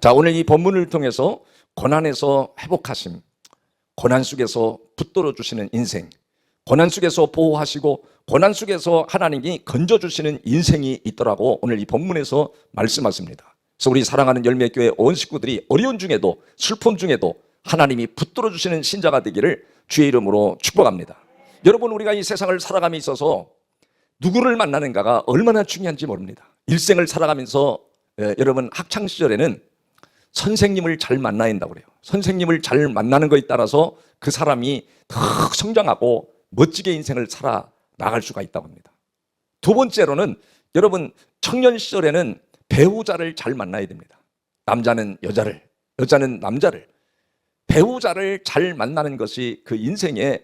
자, 오늘 이 본문을 통해서 고난에서 회복하심, 고난 속에서 붙들어 주시는 인생, 고난 속에서 보호하시고 고난 속에서 하나님이 건져주시는 인생이 있더라고 오늘 이 본문에서 말씀하십니다. 그래서 우리 사랑하는 열매교회 온 식구들이 어려운 중에도 슬픔 중에도 하나님이 붙들어 주시는 신자가 되기를 주의 이름으로 축복합니다. 여러분, 우리가 이 세상을 살아감에 있어서 누구를 만나는가가 얼마나 중요한지 모릅니다. 일생을 살아가면서 여러분 학창시절에는 선생님을 잘 만나야 한다고 그래요. 선생님을 잘 만나는 것에 따라서 그 사람이 더 성장하고 멋지게 인생을 살아나갈 수가 있다고 합니다. 두 번째로는 여러분 청년 시절에는 배우자를 잘 만나야 됩니다. 남자는 여자를, 여자는 남자를, 배우자를 잘 만나는 것이 그 인생에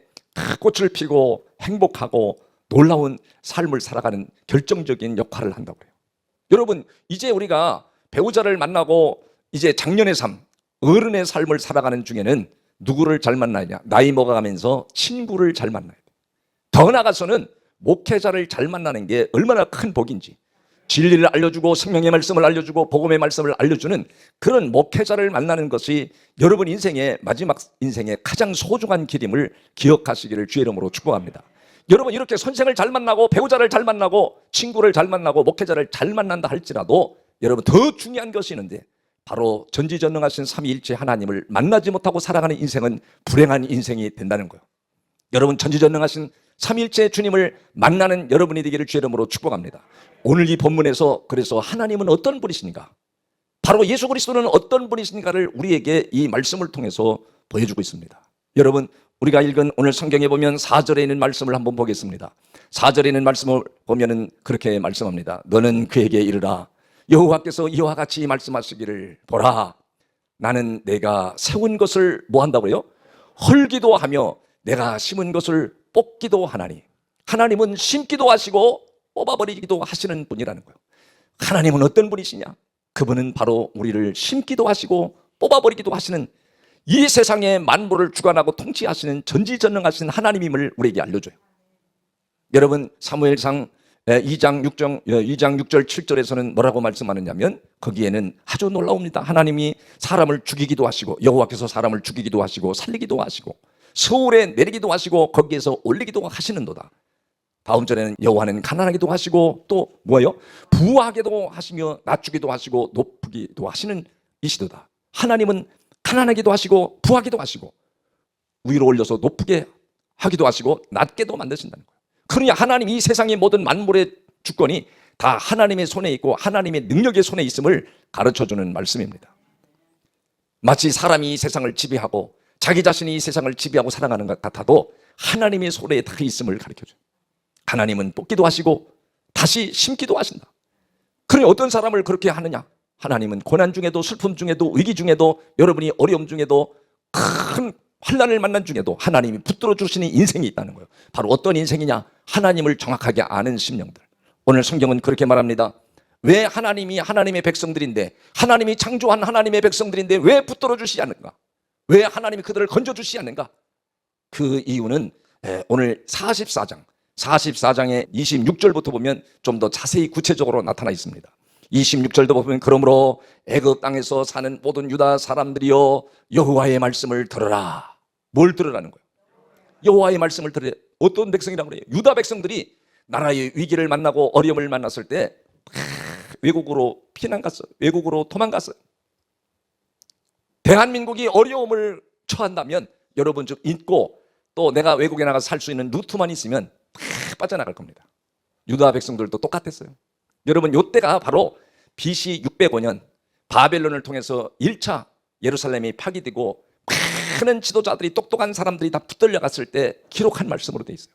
꽃을 피고 행복하고 놀라운 삶을 살아가는 결정적인 역할을 한다고 해요. 여러분, 이제 우리가 배우자를 만나고 이제 장년의 삶, 어른의 삶을 살아가는 중에는 누구를 잘 만나냐? 나이 먹어가면서 친구를 잘 만나야 돼. 더 나아가서는 목회자를 잘 만나는 게 얼마나 큰 복인지, 진리를 알려주고 생명의 말씀을 알려주고 복음의 말씀을 알려주는 그런 목회자를 만나는 것이 여러분 인생의 마지막 인생의 가장 소중한 길임을 기억하시기를 주의 이름으로 축복합니다. 여러분, 이렇게 선생을 잘 만나고 배우자를 잘 만나고 친구를 잘 만나고 목회자를 잘 만난다 할지라도 여러분 더 중요한 것이 있는데 바로 전지전능하신 삼위일체 하나님을 만나지 못하고 살아가는 인생은 불행한 인생이 된다는 거예요. 여러분, 전지전능하신 삼위일체 주님을 만나는 여러분이 되기를 주의 이름으로 축복합니다. 오늘 이 본문에서 그래서 하나님은 어떤 분이신가, 바로 예수 그리스도는 어떤 분이신가를 우리에게 이 말씀을 통해서 보여주고 있습니다. 여러분, 우리가 읽은 오늘 성경에 보면 4절에 있는 말씀을 한번 보겠습니다. 4절에 있는 말씀을 보면은 그렇게 말씀합니다. 너는 그에게 이르라, 여호와께서 이와 같이 말씀하시기를, 보라, 나는 내가 세운 것을 뭐 한다고요? 헐기도 하며 내가 심은 것을 뽑기도 하나니. 하나님은 심기도 하시고 뽑아버리기도 하시는 분이라는 거예요. 하나님은 어떤 분이시냐? 그분은 바로 우리를 심기도 하시고 뽑아버리기도 하시는, 이 세상의 만물을 주관하고 통치하시는 전지전능하신 하나님임을 우리에게 알려줘요. 여러분, 사무엘상 2장 6절 7절에서는 뭐라고 말씀하느냐면 거기에는 아주 놀라웁니다. 하나님이 사람을 죽이기도 하시고, 여호와께서 사람을 죽이기도 하시고 살리기도 하시고 서울에 내리기도 하시고 거기에서 올리기도 하시는도다. 다음 절에는 여호와는 가난하기도 하시고 또 뭐예요? 부하게도 하시며 낮추기도 하시고 높이기도 하시는 이시도다. 하나님은 가난하기도 하시고 부하기도 하시고 위로 올려서 높게 하기도 하시고 낮게도 만드신다는 거예요. 그러니 하나님, 이 세상의 모든 만물의 주권이 다 하나님의 손에 있고 하나님의 능력의 손에 있음을 가르쳐주는 말씀입니다. 마치 사람이 이 세상을 지배하고 자기 자신이 이 세상을 지배하고 살아가는 것 같아도 하나님의 손에 다 있음을 가르쳐줘요. 하나님은 뽑기도 하시고 다시 심기도 하신다. 그러니 어떤 사람을 그렇게 하느냐? 하나님은 고난 중에도 슬픔 중에도 위기 중에도 여러분이 어려움 중에도 큰 환난을 만난 중에도 하나님이 붙들어 주시는 인생이 있다는 거예요. 바로 어떤 인생이냐? 하나님을 정확하게 아는 심령들. 오늘 성경은 그렇게 말합니다. 왜 하나님이 하나님의 백성들인데, 하나님이 창조한 하나님의 백성들인데 왜 붙들어 주시지 않는가? 왜 하나님이 그들을 건져 주시지 않는가? 그 이유는 오늘 44장의 26절부터 보면 좀 더 자세히 구체적으로 나타나 있습니다. 26절도 보면 그러므로 애굽 땅에서 사는 모든 유다 사람들이여 여호와의 말씀을 들으라. 뭘 들으라는 거예요? 여호와의 말씀을 들으라. 어떤 백성이라고 그래요? 유다 백성들이 나라의 위기를 만나고 어려움을 만났을 때 외국으로 피난 갔어요. 외국으로 도망갔어요. 대한민국이 어려움을 처한다면 여러분 좀 잊고 또 내가 외국에 나가서 살 수 있는 루트만 있으면 빠져나갈 겁니다. 유다 백성들도 똑같았어요. 여러분, 이때가 바로 BC 605년 바벨론을 통해서 1차 예루살렘이 파괴되고 많은 지도자들이, 똑똑한 사람들이 다 붙들려 갔을 때 기록한 말씀으로 되어 있어요.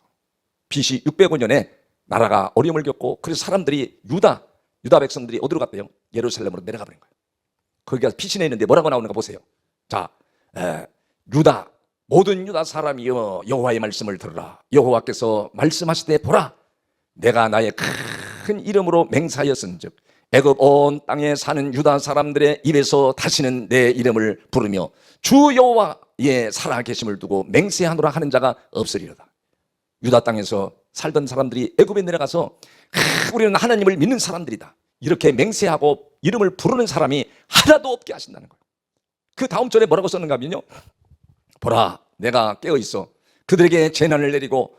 BC 605년에 나라가 어려움을 겪고 그래서 사람들이 유다 백성들이 어디로 갔대요? 예루살렘으로 내려가 버린 거예요. 거기가 피신해 있는데 뭐라고 나오는가 보세요. 자, 모든 유다 사람이여 여호와의 말씀을 들으라. 여호와께서 말씀하시되 보라, 내가 나의 큰 이름으로 맹세하였은즉 애굽 온 땅에 사는 유다 사람들의 입에서 다시는 내 이름을 부르며 주 여호와의 살아계심을 두고 맹세하노라 하는 자가 없으리로다. 유다 땅에서 살던 사람들이 애굽에 내려가서 우리는 하나님을 믿는 사람들이다, 이렇게 맹세하고 이름을 부르는 사람이 하나도 없게 하신다는 거예요. 그 다음 절에 뭐라고 썼는가 하면요, 보라 내가 깨어있어 그들에게 재난을 내리고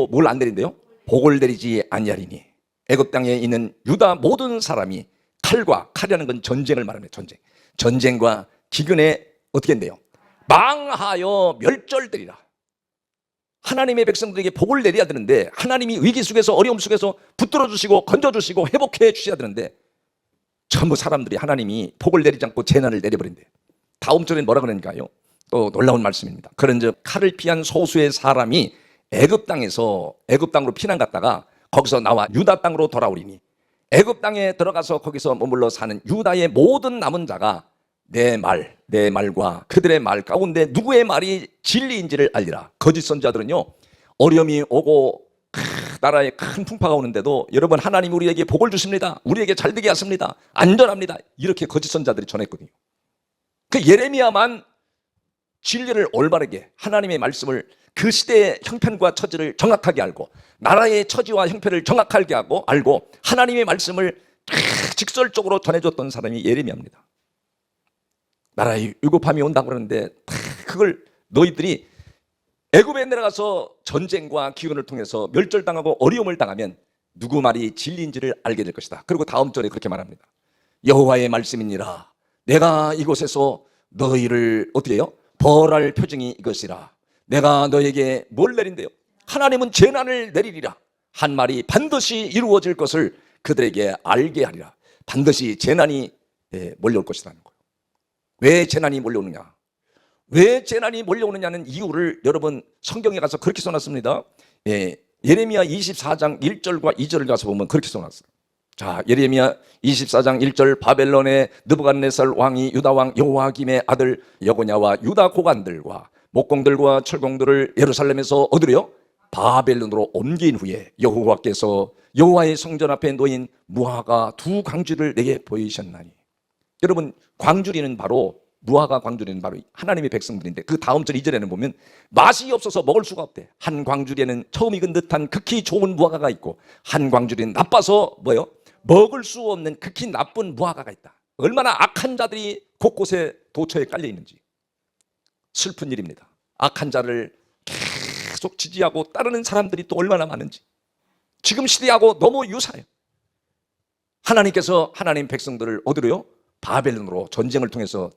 뭘 안 내린대요? 복을 내리지 아니하리니 애굽 땅에 있는 유다 모든 사람이 칼이라는 건 전쟁을 말합니다. 전쟁과 기근에 어떻게 한대요? 망하여 멸절되리라. 하나님의 백성들에게 복을 내려야 되는데, 하나님이 위기 속에서 어려움 속에서 붙들어 주시고 건져 주시고 회복해 주셔야 되는데, 전부 사람들이 하나님이 복을 내리지 않고 재난을 내려버린대. 다음 절에 뭐라 그러니까요? 또 놀라운 말씀입니다. 그런즉 칼을 피한 소수의 사람이 애굽 땅으로 피난 갔다가 거기서 나와 유다 땅으로 돌아오리니 애굽 땅에 들어가서 거기서 머물러 사는 유다의 모든 남은 자가 내 말과 그들의 말 가운데 누구의 말이 진리인지를 알리라. 거짓 선지자들은요, 어려움이 오고 나라에 큰 풍파가 오는데도 여러분 하나님 우리에게 복을 주십니다, 우리에게 잘되게 하십니다, 안전합니다, 이렇게 거짓 선지자들이 전했거든요. 그 예레미야만 진리를 올바르게, 하나님의 말씀을 그 시대의 형편과 처지를 정확하게 알고 나라의 처지와 형편을 정확하게 알고 하나님의 말씀을 직설적으로 전해줬던 사람이 예레미야입니다. 나라의 위급함이 온다고 그러는데 그걸 너희들이 애굽에 내려가서 전쟁과 기근을 통해서 멸절당하고 어려움을 당하면 누구 말이 진리인지를 알게 될 것이다. 그리고 다음 절에 그렇게 말합니다. 여호와의 말씀이니라 내가 이곳에서 너희를 어떻게 해요? 벌할 표징이 이것이라. 내가 너에게 뭘 내린대요? 하나님은 재난을 내리리라. 한 말이 반드시 이루어질 것을 그들에게 알게 하리라. 반드시 재난이 몰려올 것이라는 거예요. 왜 재난이 몰려오느냐? 왜 재난이 몰려오느냐는 이유를 여러분 성경에 가서 그렇게 써놨습니다. 예레미야 24장 1절과 2절을 가서 보면 그렇게 써놨어요. 자, 예레미야 24장 1절 바벨론의 느부갓네살 왕이 유다 왕 여호와김의 아들 여고냐와 유다 고관들과 목공들과 철공들을 예루살렘에서 어디로요? 바벨론으로 옮긴 후에 여호와께서 여호와의 성전 앞에 놓인 무화과 두 광주를 내게 보이셨나니. 여러분 광주리는 바로 무화과 광주리는 바로 하나님의 백성들인데 그 다음 절 2절에는 보면 맛이 없어서 먹을 수가 없대. 한 광주리에는 처음 익은 듯한 극히 좋은 무화과가 있고 한 광주리는 나빠서 뭐요? 먹을 수 없는 극히 나쁜 무화과가 있다. 얼마나 악한 자들이 곳곳에 도처에 깔려 있는지 슬픈 일입니다. 악한 자를 계속 지지하고 따르는 사람들이 또 얼마나 많은지 지금 시대하고 너무 유사해요. 하나님께서 하나님 백성들을 어디로요? 바벨론으로 전쟁을 통해서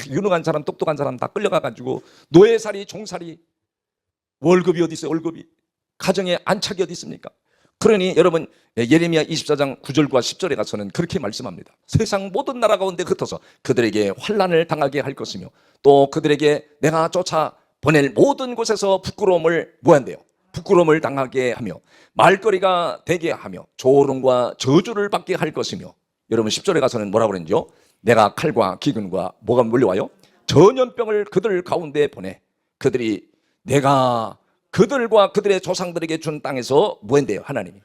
유능한 사람 똑똑한 사람 다 끌려가가지고 노예살이 종살이 월급이 어디 있어요? 월급이 가정에 안착이 어디 있습니까? 그러니 여러분 예레미야 24장 9절과 10절에 가서는 그렇게 말씀합니다. 세상 모든 나라 가운데 흩어서 그들에게 환난을 당하게 할 것이며 또 그들에게 내가 쫓아 보낼 모든 곳에서 부끄러움을 뭐한대요? 부끄러움을 당하게 하며 말거리가 되게 하며 조롱과 저주를 받게 할 것이며 여러분 10절에 가서는 뭐라고 그랬죠? 내가 칼과 기근과 뭐가 몰려와요? 전염병을 그들 가운데 보내 그들이 내가 그들과 그들의 조상들에게 준 땅에서 뭐한대요? 하나님이.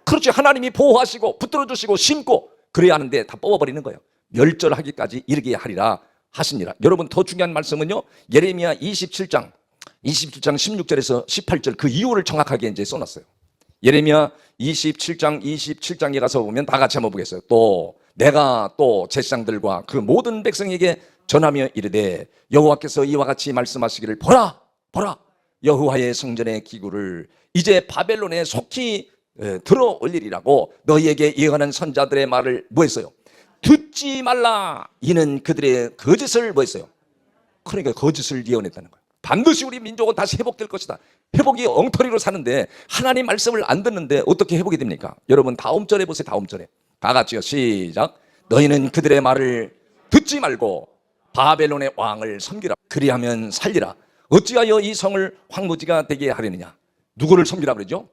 그렇지, 하나님이 보호하시고 붙들어주시고 심고 그래야 하는데 다 뽑아버리는 거예요. 멸절하기까지 이르게 하리라 하시니라. 여러분 더 중요한 말씀은요, 예레미야 27장 16절에서 18절 그 이유를 정확하게 이제 써놨어요. 예레미야 27장에 가서 보면 다 같이 한번 보겠어요. 또 내가 또 제사장들과 그 모든 백성에게 전하며 이르되 여호와께서 이와 같이 말씀하시기를 보라 여호와의 성전의 기구를 이제 바벨론에 속히 들어 올리리라고 너희에게 예언하는 선자들의 말을 뭐 했어요? 듣지 말라. 이는 그들의 거짓을 뭐 했어요? 그러니까 거짓을 예언했다는 거예요. 반드시 우리 민족은 다시 회복될 것이다. 회복이 엉터리로 사는데 하나님 말씀을 안 듣는데 어떻게 회복이 됩니까? 여러분 다음 절에 보세요. 다음 절에 다 같이요. 시작. 너희는 그들의 말을 듣지 말고 바벨론의 왕을 섬기라. 그리하면 살리라. 어찌하여 이 성을 황무지가 되게 하려느냐? 누구를 섬기라 그러죠?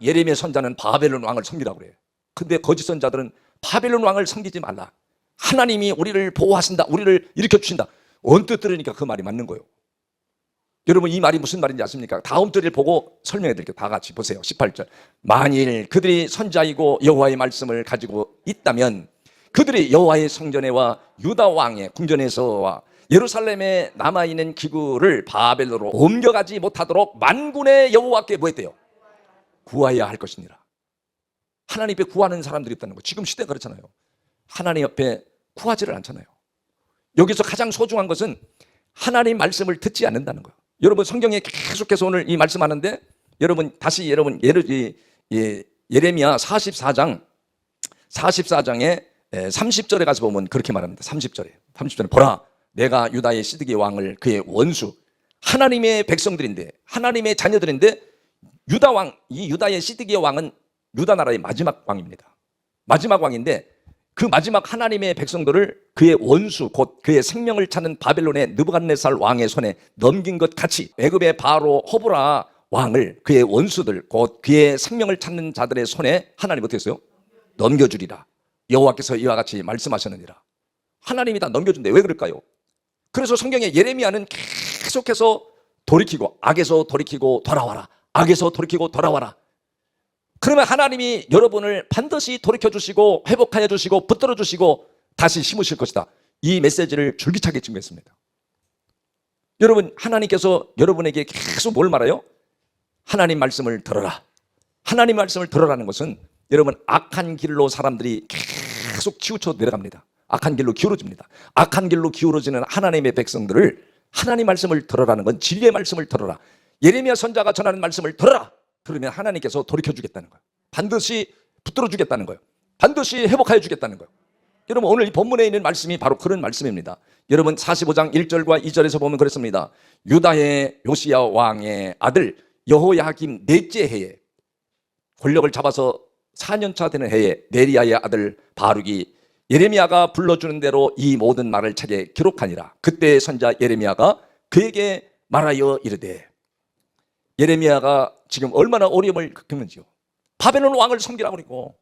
예레미야 선자는 바벨론 왕을 섬기라고 그래요. 근데 거짓 선자들은 바벨론 왕을 섬기지 말라. 하나님이 우리를 보호하신다. 우리를 일으켜 주신다. 언뜻 들으니까 그 말이 맞는 거예요. 여러분 이 말이 무슨 말인지 아십니까? 다음 절을 보고 설명해 드릴게요. 다 같이 보세요. 18절. 만일 그들이 선자이고 여호와의 말씀을 가지고 있다면 그들이 여호와의 성전에와 유다 왕의 궁전에서와 예루살렘에 남아있는 기구를 바벨론으로 옮겨가지 못하도록 만군의 여호와께 뭐 했대요? 구하여야 할 것이니라. 하나님 앞에 구하는 사람들이 있다는 거예요. 지금 시대가 그렇잖아요. 하나님 앞에 구하지를 않잖아요. 여기서 가장 소중한 것은 하나님 말씀을 듣지 않는다는 거예요. 여러분 성경에 계속해서 오늘 이 말씀하는데 여러분 다시 예레미야 44장에 30절에 가서 보면 그렇게 말합니다. 30절에 보라 내가 유다의 시드기의 왕을 그의 원수 하나님의 백성들인데 하나님의 자녀들인데 유다의 시드기의 왕은 유다 나라의 마지막 왕입니다. 마지막 왕인데 그 마지막 하나님의 백성들을 그의 원수 곧 그의 생명을 찾는 바벨론의 느부갓네살 왕의 손에 넘긴 것 같이 애굽의 바로 호브라 왕을 그의 원수들 곧 그의 생명을 찾는 자들의 손에 하나님 어떻게 했어요? 넘겨주리라. 여호와께서 이와 같이 말씀하셨느니라. 하나님이 다 넘겨준대. 왜 그럴까요? 그래서 성경에 예레미야는 계속해서 돌이키고 악에서 돌이키고 돌아와라. 악에서 돌이키고 돌아와라. 그러면 하나님이 여러분을 반드시 돌이켜주시고 회복하여 주시고 붙들어 주시고 다시 심으실 것이다. 이 메시지를 줄기차게 증거했습니다. 여러분 하나님께서 여러분에게 계속 뭘 말해요? 하나님 말씀을 들어라. 하나님 말씀을 들어라는 것은 여러분 악한 길로 사람들이 계속 치우쳐 내려갑니다. 악한 길로 기울어집니다. 악한 길로 기울어지는 하나님의 백성들을 하나님 말씀을 들어라는 건 진리의 말씀을 들어라. 예레미야 선자가 전하는 말씀을 들어라. 그러면 하나님께서 돌이켜주겠다는 거예요. 반드시 붙들어주겠다는 거예요. 반드시 회복하여 주겠다는 거예요. 여러분 오늘 이 본문에 있는 말씀이 바로 그런 말씀입니다. 여러분 45장 1절과 2절에서 보면 그렇습니다. 유다의 요시야 왕의 아들 여호야김 넷째 해에 권력을 잡아서 4년차 되는 해에 네리야의 아들 바룩이 예레미야가 불러주는 대로 이 모든 말을 책에 기록하니라. 그때 선자 예레미야가 그에게 말하여 이르되 예레미야가 지금 얼마나 어려움을 겪는지요. 바벨론 왕을 섬기라고 그러고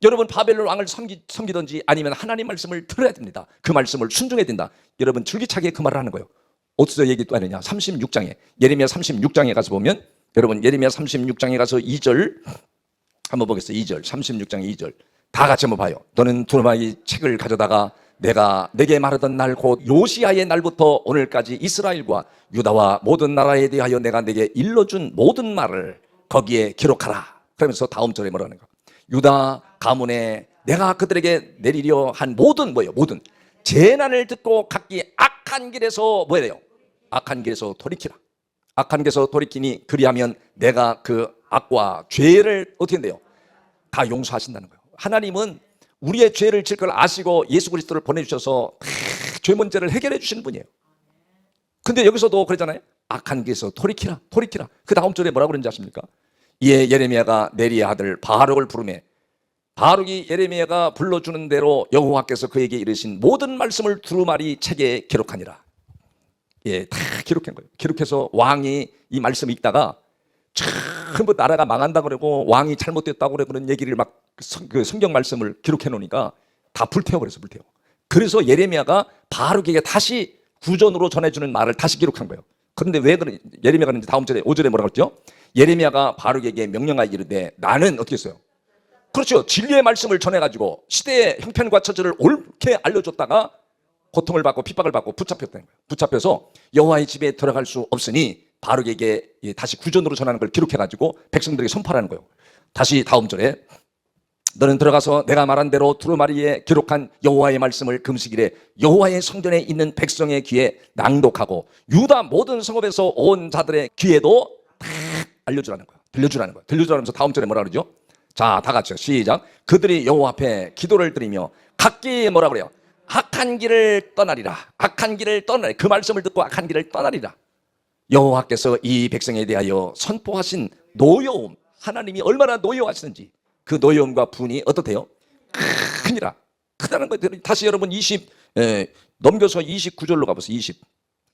여러분 바벨론 왕을 섬기든지 아니면 하나님 말씀을 들어야 됩니다. 그 말씀을 순종해야 된다. 여러분 줄기차게 그 말을 하는 거예요. 어디서 얘기 또 하느냐 36장에 예레미야 36장에 가서 보면 여러분 예레미야 36장에 가서 2절 한번 보겠어요. 2절 36장 2절 다 같이 한번 봐요. 너는 두루마리 책을 가져다가 내가 내게 말하던 날 곧 요시야의 날부터 오늘까지 이스라엘과 유다와 모든 나라에 대하여 내가 내게 일러준 모든 말을 거기에 기록하라. 그러면서 다음 절에 뭐라는 거야? 유다 가문에 내가 그들에게 내리려 한 모든 모든 재난을 듣고 각기 악한 길에서 뭐예요? 악한 길에서 돌이키라. 악한 길에서 돌이키니 그리하면 내가 그 악과 죄를 어떻게 한대요? 다 용서하신다는 거예요. 하나님은 우리의 죄를 질 걸 아시고 예수 그리스도를 보내주셔서 죄 문제를 해결해 주시는 분이에요. 근데 여기서도 그러잖아요. 악한 길에서 돌이키라. 그 다음 절에 뭐라고 그러는지 아십니까? 이에 예레미야가 네리야 아들 바룩을 부르매 바룩이 예레미야가 불러주는 대로 여호와께서 그에게 이르신 모든 말씀을 두루마리 책에 기록하니라. 예, 다 기록한 거예요. 기록해서 왕이 이 말씀을 읽다가 전부 나라가 망한다 그러고 왕이 잘못됐다고 그러는 얘기를 막 그 성경 말씀을 기록해 놓으니까 다 불태워버렸어. 그래서 예레미야가 바룩에게 다시 구전으로 전해주는 말을 다시 기록한 거예요. 그런데 왜 예레미야가 다음 절에 5절에 뭐라고 했죠? 예레미야가 바룩에게 명령하여 이르되 나는 어떻게 했어요? 그렇죠. 진리의 말씀을 전해가지고 시대의 형편과 처지를 옳게 알려줬다가 고통을 받고 핍박을 받고 붙잡혔다는 거예요. 붙잡혀서 여호와의 집에 들어갈 수 없으니 바룩에게 다시 구전으로 전하는 걸 기록해가지고 백성들에게 선포하는 거예요. 다시 다음 절에 너는 들어가서 내가 말한 대로 두루마리에 기록한 여호와의 말씀을 금식일에 여호와의 성전에 있는 백성의 귀에 낭독하고 유다 모든 성읍에서 온 자들의 귀에도 다 알려주라는 거예요. 들려주라면서 다음 절에 뭐라 그러죠? 자, 다 같이요. 시작. 그들이 여호와 앞에 기도를 드리며 각기 뭐라 그래요? 악한 길을 떠나리라. 그 말씀을 듣고 악한 길을 떠나리라. 여호와께서 이 백성에 대하여 선포하신 노여움, 하나님이 얼마나 노여워하시는지 그 노여움과 분이 어떻대요? 크니라. 크다는 거예요. 다시 여러분 넘겨서 29절로 가보세요.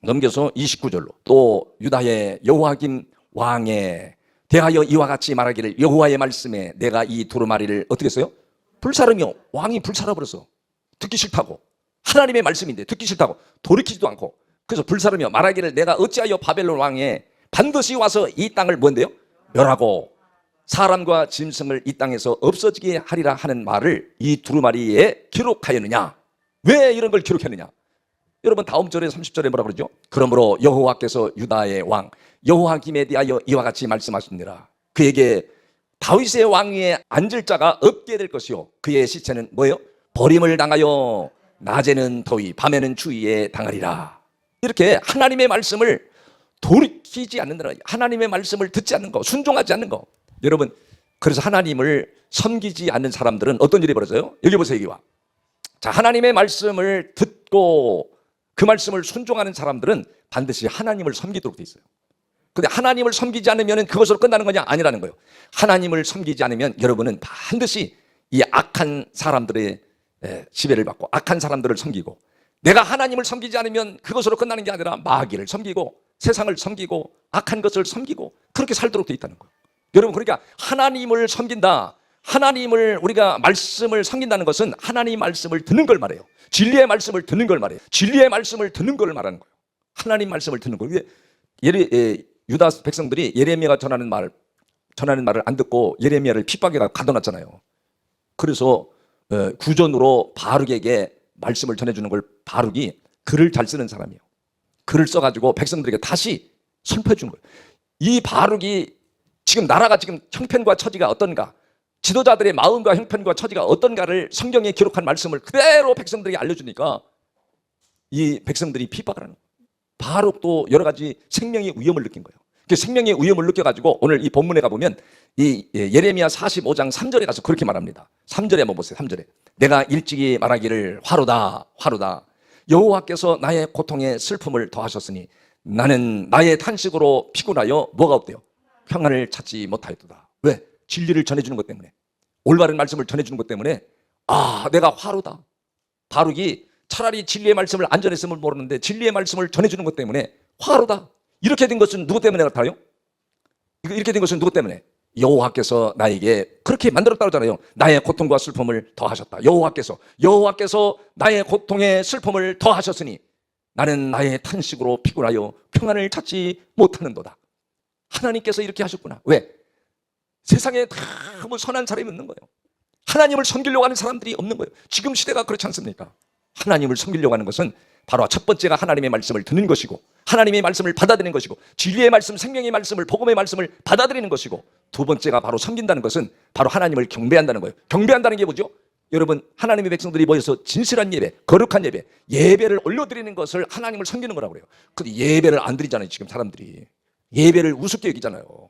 넘겨서 29절로 또 유다의 여호야김 왕에 대하여 이와 같이 말하기를 여호와의 말씀에 내가 이 두루마리를 어떻게 했어요? 불사르며 왕이 불사르버렸어. 듣기 싫다고. 하나님의 말씀인데 듣기 싫다고 돌이키지도 않고 그래서 불사르며 말하기를 내가 어찌하여 바벨론 왕에 반드시 와서 이 땅을 뭔데요? 멸하고 사람과 짐승을 이 땅에서 없어지게 하리라 하는 말을 이 두루마리에 기록하였느냐? 왜 이런 걸 기록했느냐? 여러분 다음 절에 30절에 뭐라 그러죠? 그러므로 여호와께서 유다의 왕 여호야김에 대하여 이와 같이 말씀하시니라. 그에게 다윗의 왕위에 앉을 자가 없게 될 것이요 그의 시체는 뭐예요? 버림을 당하여 낮에는 더위 밤에는 추위에 당하리라. 이렇게 하나님의 말씀을 돌이키지 않는다는 거예요. 하나님의 말씀을 듣지 않는 거, 순종하지 않는 거. 여러분, 그래서 하나님을 섬기지 않는 사람들은 어떤 일이 벌어져요? 여기 보세요. 여기와 자, 하나님의 말씀을 듣고 그 말씀을 순종하는 사람들은 반드시 하나님을 섬기도록 돼 있어요. 근데 하나님을 섬기지 않으면 그것으로 끝나는 거냐? 아니라는 거예요. 하나님을 섬기지 않으면 여러분은 반드시 이 악한 사람들의 지배를 받고 악한 사람들을 섬기고, 내가 하나님을 섬기지 않으면 그것으로 끝나는 게 아니라 마귀를 섬기고 세상을 섬기고 악한 것을 섬기고 그렇게 살도록 돼 있다는 거예요. 여러분, 그러니까 하나님을 섬긴다, 하나님을 우리가 말씀을 섬긴다는 것은 하나님 말씀을 듣는 걸 말해요. 진리의 말씀을 듣는 걸 말해요. 진리의 말씀을 듣는 걸 말하는 거예요. 하나님 말씀을 듣는 거예요. 유다 백성들이 예레미야가 전하는 말을 안 듣고 예레미야를 핍박에 가둬놨잖아요. 그래서 구전으로 바룩에게 말씀을 전해주는 걸, 바룩이 글을 잘 쓰는 사람이에요. 글을 써가지고 백성들에게 다시 선포해 주는 거예요. 이 바룩이 지금 나라가 지금 형편과 처지가 어떤가, 지도자들의 마음과 형편과 처지가 어떤가를 성경에 기록한 말씀을 그대로 백성들에게 알려주니까 이 백성들이 핍박을 하는 거예요. 바룩도 여러 가지 생명의 위험을 느낀 거예요. 그 생명의 위험을 느껴가지고 오늘 이 본문에 가보면 이 예레미야 45장 3절에 가서 그렇게 말합니다. 3절에 한번 보세요. 3절에 내가 일찍이 말하기를 화로다 화로다 여호와께서 나의 고통에 슬픔을 더하셨으니 나는 나의 탄식으로 피곤하여 뭐가 없대요? 평안을 찾지 못하였도다. 왜? 진리를 전해주는 것 때문에, 올바른 말씀을 전해주는 것 때문에 내가 화로다. 바룩이 차라리 진리의 말씀을 안 전했으면 모르는데 진리의 말씀을 전해주는 것 때문에 화로다. 이렇게 된 것은 누구 때문에 나타나요? 이렇게 된 것은 누구 때문에? 여호와께서 나에게 그렇게 만들었다고 하잖아요. 나의 고통과 슬픔을 더하셨다. 여호와께서 나의 고통의 슬픔을 더하셨으니 나는 나의 탄식으로 피곤하여 평안을 찾지 못하는도다. 하나님께서 이렇게 하셨구나. 왜? 세상에 너무 선한 사람이 없는 거예요. 하나님을 섬기려고 하는 사람들이 없는 거예요. 지금 시대가 그렇지 않습니까? 하나님을 섬기려고 하는 것은 바로 첫 번째가 하나님의 말씀을 듣는 것이고, 하나님의 말씀을 받아들이는 것이고, 진리의 말씀, 생명의 말씀을, 복음의 말씀을 받아들이는 것이고, 두 번째가 바로 섬긴다는 것은 바로 하나님을 경배한다는 거예요. 경배한다는 게 뭐죠? 여러분, 하나님의 백성들이 모여서 진실한 예배, 거룩한 예배를 올려드리는 것을 하나님을 섬기는 거라고 그래요. 근데 예배를 안 드리잖아요. 지금 사람들이 예배를 우습게 여기잖아요.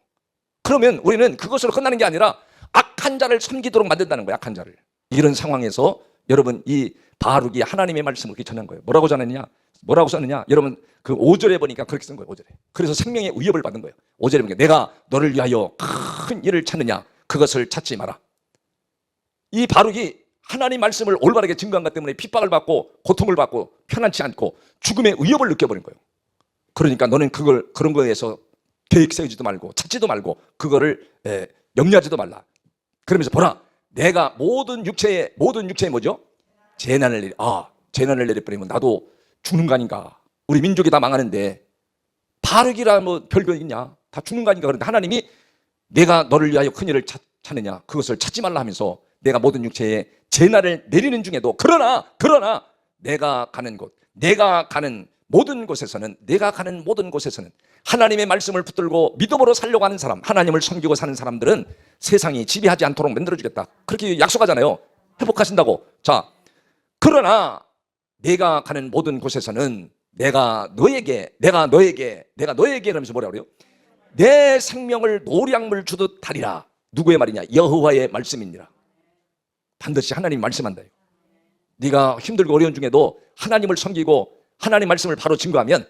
그러면 우리는 그것으로 끝나는 게 아니라 악한 자를 섬기도록 만든다는 거예요. 악한 자를. 이런 상황에서 여러분, 이 바룩이 하나님의 말씀을 그렇게 전한 거예요. 뭐라고 전했냐? 뭐라고 썼느냐? 여러분, 그 5절에 보니까 그렇게 쓴 거예요. 5절에. 그래서 생명의 위협을 받은 거예요. 5절에 보니까 내가 너를 위하여 큰 일을 찾느냐? 그것을 찾지 마라. 이 바룩이 하나님 말씀을 올바르게 증거한 것 때문에 핍박을 받고 고통을 받고 편안치 않고 죽음의 위협을 느껴버린 거예요. 그러니까 너는 그런 거에서 계획 세우지도 말고 찾지도 말고 그거를 염려하지도 말라. 그러면서 보라, 내가 모든 육체에 뭐죠? 재난을 내려버리면 나도 죽는 거 아닌가. 우리 민족이 다 망하는데 바룩이라 뭐 별거 있냐? 다 죽는 거 아닌가. 그런데 하나님이 내가 너를 위하여 큰 일을 찾느냐? 그것을 찾지 말라 하면서 내가 모든 육체에 재난을 내리는 중에도 그러나 내가 가는 모든 곳에서는 하나님의 말씀을 붙들고 믿음으로 살려고 하는 사람, 하나님을 섬기고 사는 사람들은 세상이 지배하지 않도록 만들어주겠다. 그렇게 약속하잖아요. 회복하신다고. 자, 그러나 내가 가는 모든 곳에서는 내가 너에게 그러면서 뭐라 그래요? 내 생명을 노량물 주듯 하리라. 누구의 말이냐? 여호와의 말씀이니라. 반드시 하나님 말씀한다. 네가 힘들고 어려운 중에도 하나님을 섬기고 하나님 말씀을 바로 증거하면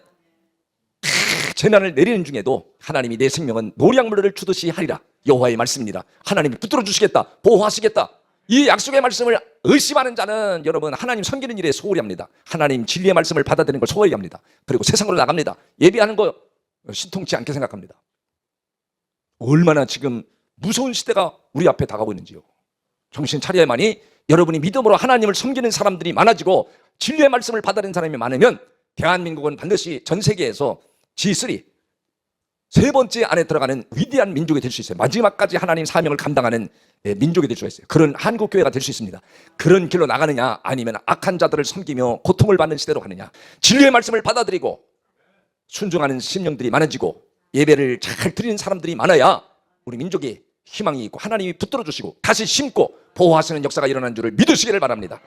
재난을 내리는 중에도 하나님이 내 생명은 노량물을 주듯이 하리라. 여호와의 말씀이니라. 하나님이 붙들어 주시겠다. 보호하시겠다. 이 약속의 말씀을 의심하는 자는 여러분 하나님 섬기는 일에 소홀히 합니다. 하나님 진리의 말씀을 받아들이는 걸 소홀히 합니다. 그리고 세상으로 나갑니다. 예배하는 거 신통치 않게 생각합니다. 얼마나 지금 무서운 시대가 우리 앞에 다가오고 있는지요. 정신 차려야만이 여러분이 믿음으로 하나님을 섬기는 사람들이 많아지고 진리의 말씀을 받아들이는 사람이 많으면 대한민국은 반드시 전 세계에서 G3 세 번째 안에 들어가는 위대한 민족이 될 수 있어요. 마지막까지 하나님 사명을 감당하는 민족이 될 수가 있어요. 그런 한국교회가 될 수 있습니다. 그런 길로 나가느냐 아니면 악한 자들을 섬기며 고통을 받는 시대로 가느냐. 진리의 말씀을 받아들이고 순종하는 심령들이 많아지고 예배를 잘 드리는 사람들이 많아야 우리 민족이 희망이 있고 하나님이 붙들어 주시고 다시 심고 보호하시는 역사가 일어나는 줄을 믿으시기를 바랍니다.